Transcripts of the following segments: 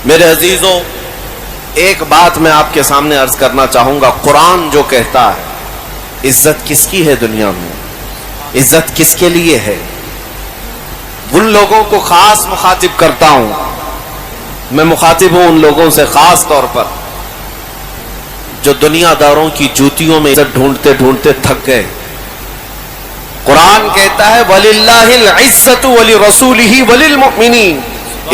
میرے عزیزوں، ایک بات میں آپ کے سامنے عرض کرنا چاہوں گا. قرآن جو کہتا ہے عزت کس کی ہے دنیا میں، عزت کس کے لیے ہے، ان لوگوں کو خاص مخاطب کرتا ہوں. میں مخاطب ہوں ان لوگوں سے خاص طور پر جو دنیا داروں کی جوتیوں میں عزت ڈھونڈتے ڈھونڈتے تھک گئے. قرآن کہتا ہے وَلِلَّهِ الْعِزَّةُ وَلِرَسُولِهِ وَلِلْمُؤْمِنِينَ،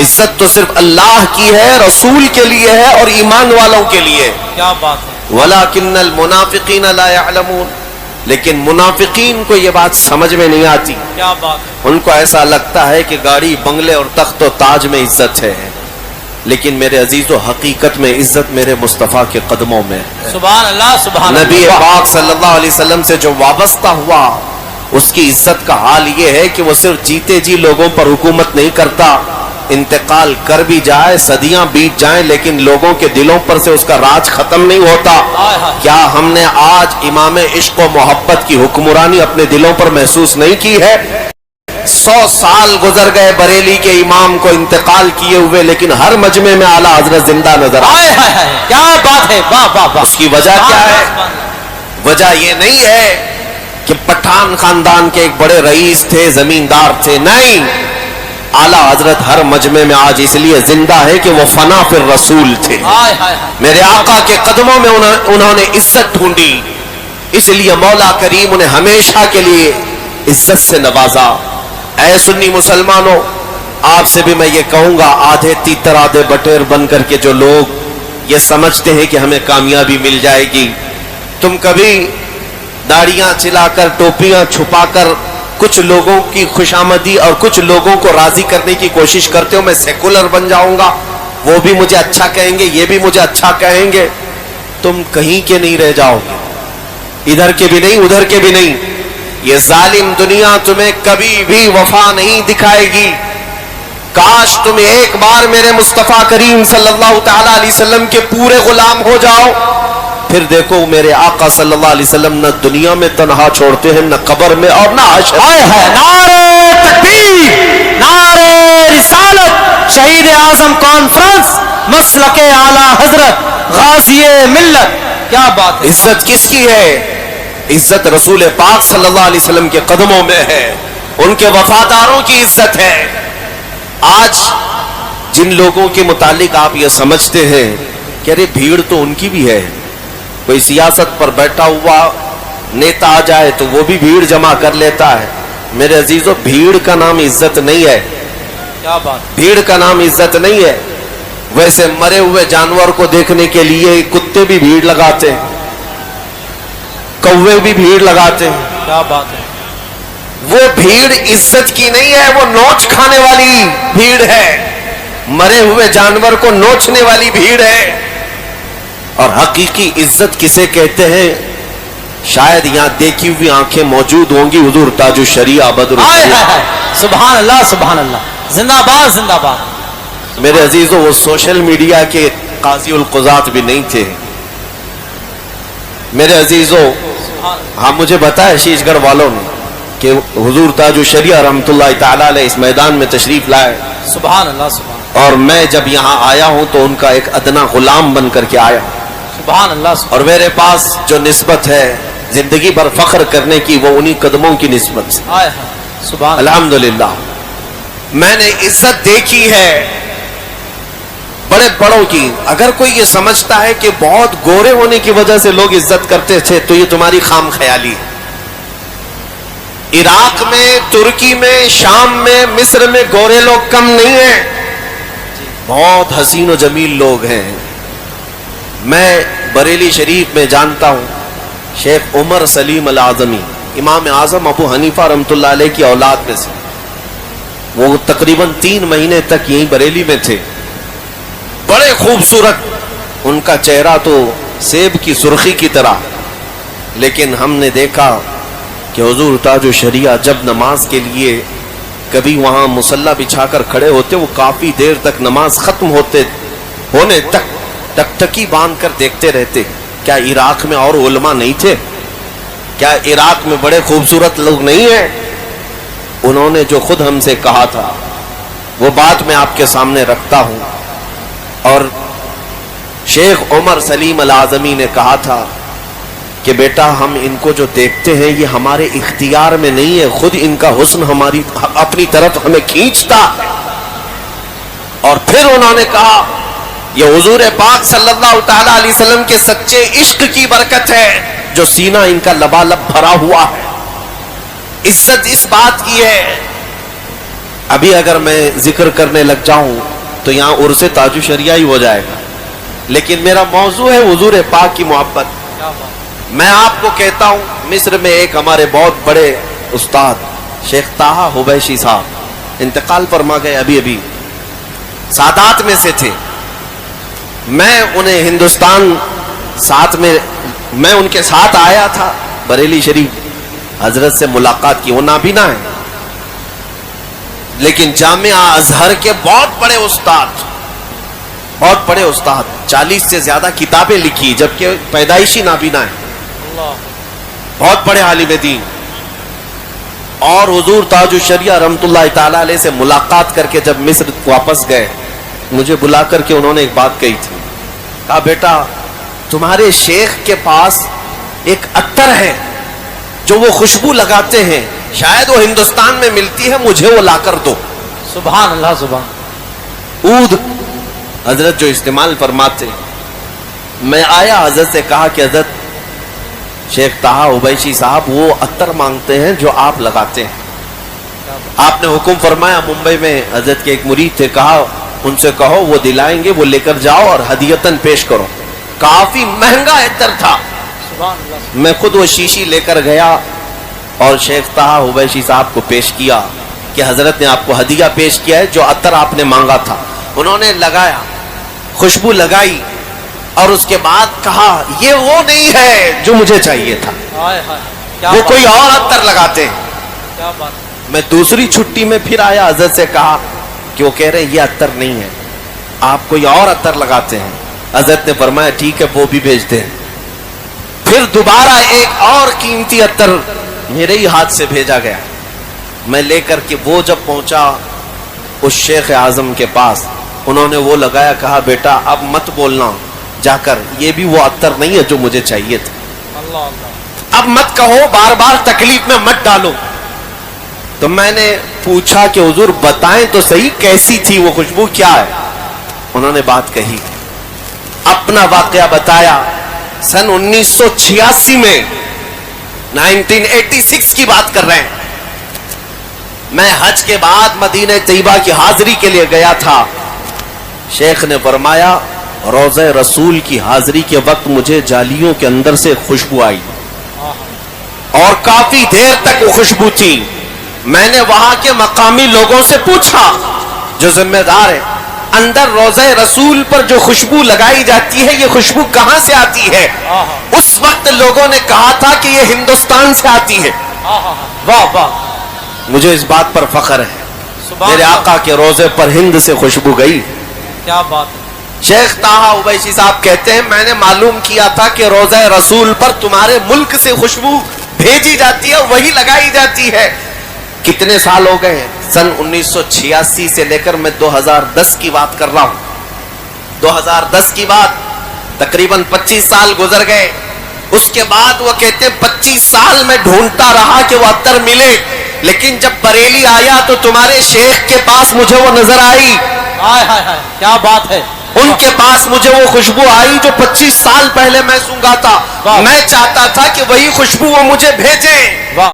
عزت تو صرف اللہ کی ہے، رسول کے لیے ہے اور ایمان والوں کے لیے. کیا بات ہے. وَلَكِنَّ الْمُنَافِقِينَ لَا يَعْلَمُونَ، لیکن منافقین کو یہ بات سمجھ میں نہیں آتی. کیا بات ہے. ان کو ایسا لگتا ہے کہ گاڑی بنگلے اور تخت و تاج میں عزت ہے، لیکن میرے عزیزو حقیقت میں عزت میرے مصطفیٰ کے قدموں میں ہے. سبحان اللہ سبحان اللہ. نبی پاک صلی اللہ علیہ وسلم سے جو وابستہ ہوا اس کی عزت کا حال یہ ہے کہ وہ صرف جیتے جی لوگوں پر حکومت نہیں کرتا، انتقال کر بھی جائے، صدیاں بیت جائیں، لیکن لوگوں کے دلوں پر سے اس کا راج ختم نہیں ہوتا. کیا ہم نے آج امام عشق و محبت کی حکمرانی اپنے دلوں پر محسوس نہیں کی ہے؟ 100 سال گزر گئے بریلی کے امام کو انتقال کیے ہوئے، لیکن ہر مجمع میں اعلیٰ حضرت زندہ نظر آئے. کیا بات ہے. واہ واہ واہ. اس کی وجہ کیا ہے؟ وجہ یہ نہیں ہے کہ پٹھان خاندان کے ایک بڑے رئیس تھے، زمیندار تھے، نہیں. اعلیٰ حضرت ہر مجمع میں آج اس لیے زندہ ہے کہ وہ فنا فی الرسول تھے. میرے آقا کے قدموں میں انہوں نے عزت ڈھونڈی، اس لیے مولا کریم انہیں ہمیشہ کے لیے عزت سے نوازا. اے سنی مسلمانوں، آپ سے بھی میں یہ کہوں گا، آدھے تیتر آدھے بٹیر بن کر کے جو لوگ یہ سمجھتے ہیں کہ ہمیں کامیابی مل جائے گی، تم کبھی داڑیاں چلا کر ٹوپیاں چھپا کر کچھ لوگوں کی خوشامدی اور کچھ لوگوں کو راضی کرنے کی کوشش کرتے ہو، میں سیکولر بن جاؤں گا، وہ بھی مجھے اچھا کہیں گے، یہ بھی مجھے اچھا کہیں گے. تم کہیں کے نہیں رہ جاؤ گے، ادھر کے بھی نہیں ادھر کے بھی نہیں. یہ ظالم دنیا تمہیں کبھی بھی وفا نہیں دکھائے گی. کاش تم ایک بار میرے مصطفیٰ کریم صلی اللہ تعالی علیہ وسلم کے پورے غلام ہو جاؤ، پھر دیکھو میرے آقا صلی اللہ علیہ وسلم نہ دنیا میں تنہا چھوڑتے ہیں، نہ قبر میں اور نہ حشر. نعرہ تکبیر، نعرہ رسالت، شہید اعظم کانفرنس، مسلک اعلیٰ حضرت، غازی ملت. کیا بات ہے. عزت کس کی ہے؟ عزت رسول پاک صلی اللہ علیہ وسلم کے قدموں میں ہے، ان کے وفاداروں کی عزت ہے. آج جن لوگوں کے متعلق آپ یہ سمجھتے ہیں کہ ارے بھیڑ تو ان کی بھی ہے، کوئی سیاست پر بیٹھا ہوا نیتا آ جائے تو وہ بھی بھیڑ جمع کر لیتا ہے. میرے عزیزو، بھیڑ کا نام عزت نہیں ہے. کیا بات. بھیڑ کا نام عزت نہیں ہے. ویسے مرے ہوئے جانور کو دیکھنے کے لیے کتے بھی بھیڑ لگاتے ہیں، کوے بھی بھیڑ لگاتے ہیں. کیا بات ہے. وہ بھیڑ عزت کی نہیں ہے، وہ نوچ کھانے والی بھیڑ ہے، مرے ہوئے جانور کو نوچنے والی بھیڑ ہے. اور حقیقی عزت کسے کہتے ہیں؟ شاید یہاں دیکھی ہوئی آنکھیں موجود ہوں گی، حضور تاج الشریعہ بدر. سبحان اللہ سبحان اللہ. زندہ باد زندہ باد. میرے عزیزو، وہ سوشل میڈیا کے قاضی القضات بھی نہیں تھے. میرے عزیزو، ہاں مجھے بتایا شیش گڑھ والوں نے کہ حضور تاج الشریعہ رحمت اللہ تعالی علیہ اس میدان میں تشریف لائے. سبحان اللہ سبحان. اور میں جب یہاں آیا ہوں تو ان کا ایک ادنا غلام بن کر کے آیا. سبحان اللہ سبحان. اور میرے پاس جو نسبت ہے زندگی بھر فخر کرنے کی، وہ انہی قدموں کی نسبت سے. سبحان. الحمدللہ میں نے عزت دیکھی ہے بڑے بڑوں کی. اگر کوئی یہ سمجھتا ہے کہ بہت گورے ہونے کی وجہ سے لوگ عزت کرتے تھے تو یہ تمہاری خام خیالی ہے. عراق میں، ترکی میں، شام میں، مصر میں گورے لوگ کم نہیں ہیں، بہت حسین و جمیل لوگ ہیں. میں بریلی شریف میں جانتا ہوں شیخ عمر سلیم الاعظمی، امام اعظم ابو حنیفہ رحمت اللہ علیہ کی اولاد میں سے. وہ تقریباً 3 مہینے تک یہیں بریلی میں تھے. بڑے خوبصورت، ان کا چہرہ تو سیب کی سرخی کی طرح. لیکن ہم نے دیکھا کہ حضور تاج الشریعہ جب نماز کے لیے کبھی وہاں مصلی بچھا کر کھڑے ہوتے، وہ کافی دیر تک نماز ختم ہونے تک ٹکٹکی باندھ کر دیکھتے رہتے. کیا عراق میں اور علماء نہیں تھے؟ کیا عراق میں بڑے خوبصورت لوگ نہیں ہیں؟ انہوں نے جو خود ہم سے کہا تھا وہ بات میں آپ کے سامنے رکھتا ہوں. اور شیخ عمر سلیم العظمی نے کہا تھا کہ بیٹا ہم ان کو جو دیکھتے ہیں یہ ہمارے اختیار میں نہیں ہے، خود ان کا حسن ہماری اپنی طرف ہمیں کھینچتا ہے۔ اور پھر انہوں نے کہا یہ حضور پاک صلی اللہ تعالی علیہ وسلم کے سچے عشق کی برکت ہے جو سینہ ان کا لبالب بھرا ہوا ہے۔ عزت اس بات کی ہے، ابھی اگر میں ذکر کرنے لگ جاؤں تو یہاں عرس تاج الشریعہ ہی ہو جائے گا، لیکن میرا موضوع ہے حضور پاک کی محبت۔ میں آپ کو کہتا ہوں مصر میں ایک ہمارے بہت بڑے استاد شیخ طاہا حبیشی صاحب انتقال فرما گئے، ابھی سادات میں سے تھے۔ میں انہیں ہندوستان ساتھ میں ان کے ساتھ آیا تھا بریلی شریف، حضرت سے ملاقات کی، وہ نابینا ہے لیکن جامعہ ازہر کے بہت بڑے استاد 40 سے زیادہ کتابیں لکھی جبکہ پیدائشی نابینا ہے، بہت بڑے عالم دین۔ اور حضور تاج الشریعہ رحمت اللہ تعالی علیہ سے ملاقات کر کے جب مصر واپس گئے مجھے بلا کر کے انہوں نے ایک بات کہی تھی، کہا بیٹا تمہارے شیخ کے پاس ایک عطر ہے جو وہ خوشبو لگاتے ہیں، شاید وہ ہندوستان میں ملتی ہے، مجھے وہ لا کر دو۔ سبحان اللہ سبحان۔ عود حضرت جو استعمال فرماتے، میں آیا حضرت سے کہا کہ حضرت شیخ طاہا حبیشی صاحب وہ عطر مانگتے ہیں جو آپ لگاتے ہیں۔ آپ نے حکم فرمایا، ممبئی میں حضرت کے ایک مرید تھے، کہا ان سے کہو وہ دلائیں گے، وہ لے کر جاؤ اور ہدیتاً پیش کرو۔ کافی مہنگا عطر تھا، میں خود وہ شیشی لے کر گیا اور شیخ طاہا حبیشی صاحب کو پیش کیا کہ حضرت نے آپ کو ہدیہ پیش کیا ہے جو عطر آپ نے مانگا تھا۔ انہوں نے لگایا، خوشبو لگائی اور اس کے بعد کہا یہ وہ نہیں ہے جو مجھے چاہیے تھا، وہ کوئی اور عطر لگاتے ہیں۔ میں دوسری چھٹی میں پھر آیا، حضرت سے کہا کہ وہ کہہ رہے ہیں یہ عطر نہیں ہے، آپ کوئی اور عطر لگاتے ہیں۔ حضرت نے فرمایا ٹھیک ہے وہ بھی بھیجتے ہیں۔ پھر دوبارہ ایک اور قیمتی عطر میرے ہی ہاتھ سے بھیجا گیا، میں لے کر کے وہ جب پہنچا اس شیخ اعظم کے پاس، انہوں نے وہ لگایا، کہا بیٹا اب مت بولنا جا کر یہ بھی وہ عطر نہیں ہے جو مجھے چاہیے تھا، اب مت کہو، بار بار تکلیف میں مت ڈالو۔ تو میں نے پوچھا کہ حضور بتائیں تو صحیح کیسی تھی وہ خوشبو، کیا ہے؟ انہوں نے بات کہی، اپنا واقعہ بتایا۔ سن 1986 میں 1986 کی بات کر رہے ہیں، میں حج کے بعد مدینہ طیبہ کی حاضری کے لیے گیا تھا۔ شیخ نے فرمایا روضہ رسول کی حاضری کے وقت مجھے جالیوں کے اندر سے خوشبو آئی اور کافی دیر تک وہ خوشبو تھی۔ میں نے وہاں کے مقامی لوگوں سے پوچھا جو ذمہ دار ہے، اندر روضہ رسول پر جو خوشبو لگائی جاتی ہے یہ خوشبو کہاں سے آتی ہے؟ اس وقت لوگوں نے کہا تھا کہ یہ ہندوستان سے آتی ہے۔ واہ واہ، مجھے اس بات پر فخر ہے، میرے آقا کے روضے پر ہند سے خوشبو گئی۔ کیا بات ہے۔ شیخ طاہا حبیشی صاحب کہتے ہیں میں نے معلوم کیا تھا کہ روضہ رسول پر تمہارے ملک سے خوشبو بھیجی جاتی ہے، وہی لگائی جاتی ہے۔ کتنے سال ہو گئے ہیں؟ سن 1986 سے لے کر میں 2010 کی بات کر رہا ہوں۔ 2010 کی بات، تقریباً 25 سال گزر گئے۔ اس کے بعد وہ کہتے ہیں 25 سال میں ڈھونڈتا رہا کہ وہ عطر ملے، لیکن جب بریلی آیا تو تمہارے شیخ کے پاس مجھے وہ نظر آئی، کیا بات ہے۔ ان کے پاس مجھے وہ خوشبو آئی جو 25 سال پہلے میں سونگا تھا۔ میں چاہتا تھا کہ وہی خوشبو وہ مجھے بھیجیں۔